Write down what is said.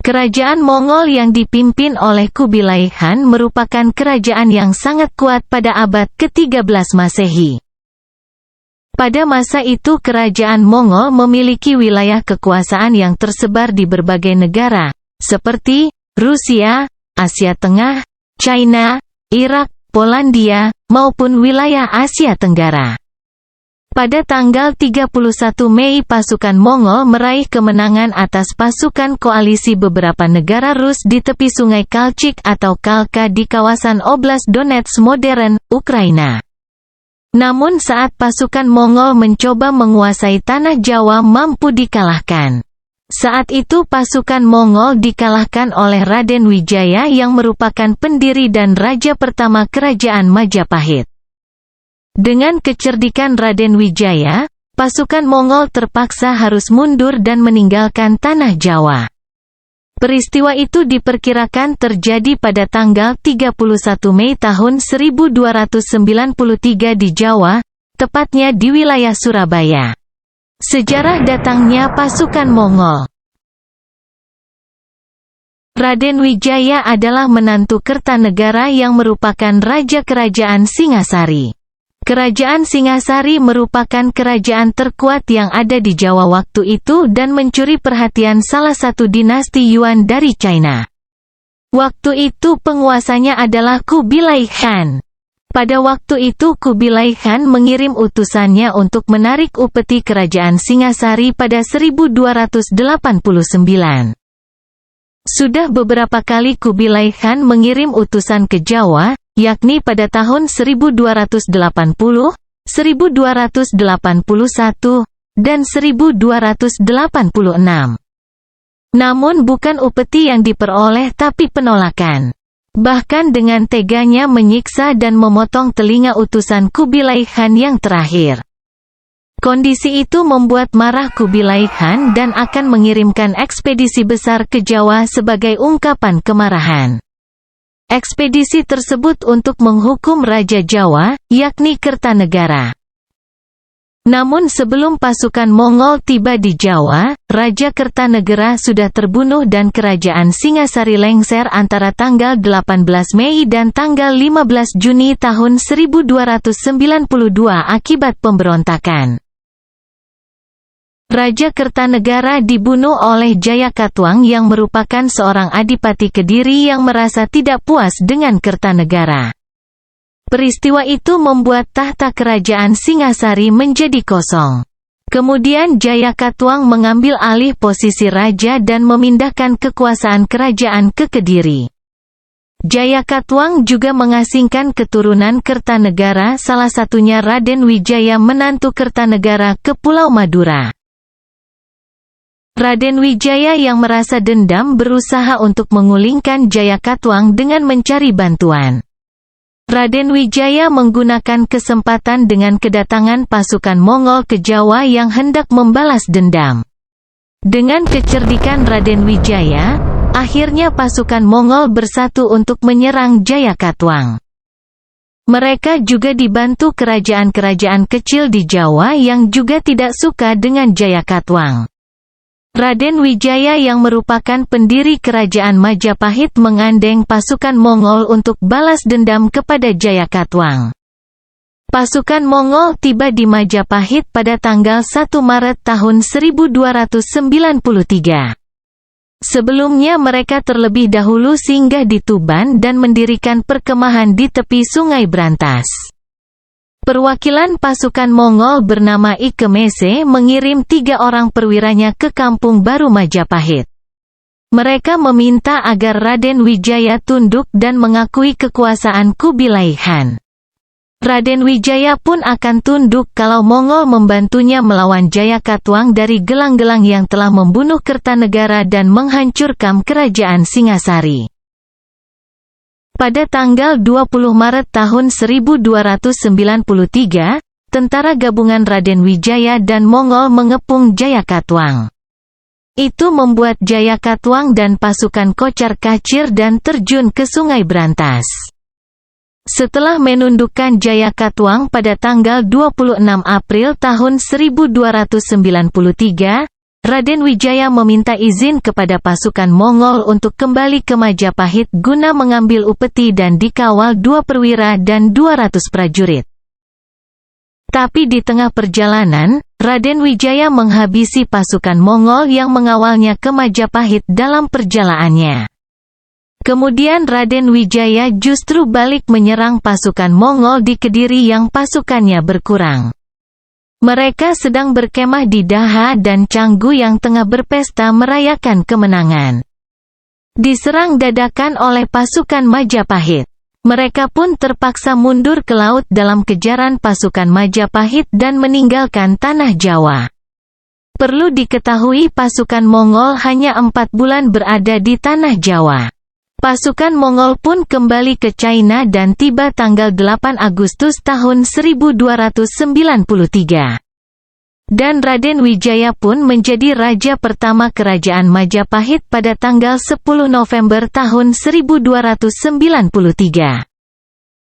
Kerajaan Mongol yang dipimpin oleh Kubilai Khan merupakan kerajaan yang sangat kuat pada abad ke-13 Masehi. Pada masa itu kerajaan Mongol memiliki wilayah kekuasaan yang tersebar di berbagai negara, seperti Rusia, Asia Tengah, China, Irak, Polandia, maupun wilayah Asia Tenggara. Pada tanggal 31 Mei pasukan Mongol meraih kemenangan atas pasukan koalisi beberapa negara Rus di tepi sungai Kalchik atau Kalka di kawasan Oblast Donetsk modern, Ukraina. Namun saat pasukan Mongol mencoba menguasai tanah Jawa mampu dikalahkan. Saat itu pasukan Mongol dikalahkan oleh Raden Wijaya yang merupakan pendiri dan raja pertama kerajaan Majapahit. Dengan kecerdikan Raden Wijaya, pasukan Mongol terpaksa harus mundur dan meninggalkan tanah Jawa. Peristiwa itu diperkirakan terjadi pada tanggal 31 Mei tahun 1293 di Jawa, tepatnya di wilayah Surabaya. Sejarah datangnya pasukan Mongol. Raden Wijaya adalah menantu Kertanegara yang merupakan raja kerajaan Singasari. Kerajaan Singasari merupakan kerajaan terkuat yang ada di Jawa waktu itu dan mencuri perhatian salah satu dinasti Yuan dari China. Waktu itu penguasanya adalah Kubilai Khan. Pada waktu itu Kubilai Khan mengirim utusannya untuk menarik upeti kerajaan Singasari pada 1289. Sudah beberapa kali Kubilai Khan mengirim utusan ke Jawa, yakni pada tahun 1280, 1281, dan 1286. Namun bukan upeti yang diperoleh tapi penolakan. Bahkan dengan teganya menyiksa dan memotong telinga utusan Kubilai Khan yang terakhir. Kondisi itu membuat marah Kubilai Khan dan akan mengirimkan ekspedisi besar ke Jawa sebagai ungkapan kemarahan. Ekspedisi tersebut untuk menghukum Raja Jawa, yakni Kertanegara. Namun sebelum pasukan Mongol tiba di Jawa, Raja Kertanegara sudah terbunuh dan kerajaan Singasari lengser antara tanggal 18 Mei dan tanggal 15 Juni tahun 1292 akibat pemberontakan. Raja Kertanegara dibunuh oleh Jayakatwang yang merupakan seorang adipati Kediri yang merasa tidak puas dengan Kertanegara. Peristiwa itu membuat tahta kerajaan Singasari menjadi kosong. Kemudian Jayakatwang mengambil alih posisi raja dan memindahkan kekuasaan kerajaan ke Kediri. Jayakatwang juga mengasingkan keturunan Kertanegara, salah satunya Raden Wijaya menantu Kertanegara, ke Pulau Madura. Raden Wijaya yang merasa dendam berusaha untuk mengulingkan Jayakatwang dengan mencari bantuan. Raden Wijaya menggunakan kesempatan dengan kedatangan pasukan Mongol ke Jawa yang hendak membalas dendam. Dengan kecerdikan Raden Wijaya, akhirnya pasukan Mongol bersatu untuk menyerang Jayakatwang. Mereka juga dibantu kerajaan-kerajaan kecil di Jawa yang juga tidak suka dengan Jayakatwang. Raden Wijaya yang merupakan pendiri kerajaan Majapahit mengandeng pasukan Mongol untuk balas dendam kepada Jayakatwang. Pasukan Mongol tiba di Majapahit pada tanggal 1 Maret tahun 1293. Sebelumnya mereka terlebih dahulu singgah di Tuban dan mendirikan perkemahan di tepi Sungai Brantas. Perwakilan pasukan Mongol bernama Ikemese mengirim 3 orang perwiranya ke Kampung Baru Majapahit. Mereka meminta agar Raden Wijaya tunduk dan mengakui kekuasaan Kubilai Khan. Raden Wijaya pun akan tunduk kalau Mongol membantunya melawan Jayakatwang dari gelang-gelang yang telah membunuh Kertanegara dan menghancurkan kerajaan Singasari. Pada tanggal 20 Maret tahun 1293, tentara gabungan Raden Wijaya dan Mongol mengepung Jayakatwang. Itu membuat Jayakatwang dan pasukan kocar kacir dan terjun ke Sungai Brantas. Setelah menundukkan Jayakatwang pada tanggal 26 April tahun 1293, Raden Wijaya meminta izin kepada pasukan Mongol untuk kembali ke Majapahit guna mengambil upeti dan dikawal 2 perwira dan 200 prajurit. Tapi di tengah perjalanan, Raden Wijaya menghabisi pasukan Mongol yang mengawalnya ke Majapahit dalam perjalanannya. Kemudian Raden Wijaya justru balik menyerang pasukan Mongol di Kediri yang pasukannya berkurang. Mereka sedang berkemah di Daha dan Canggu yang tengah berpesta merayakan kemenangan. Diserang dadakan oleh pasukan Majapahit. Mereka pun terpaksa mundur ke laut dalam kejaran pasukan Majapahit dan meninggalkan tanah Jawa. Perlu diketahui pasukan Mongol hanya 4 bulan berada di tanah Jawa. Pasukan Mongol pun kembali ke China dan tiba tanggal 8 Agustus tahun 1293. Dan Raden Wijaya pun menjadi raja pertama kerajaan Majapahit pada tanggal 10 November tahun 1293.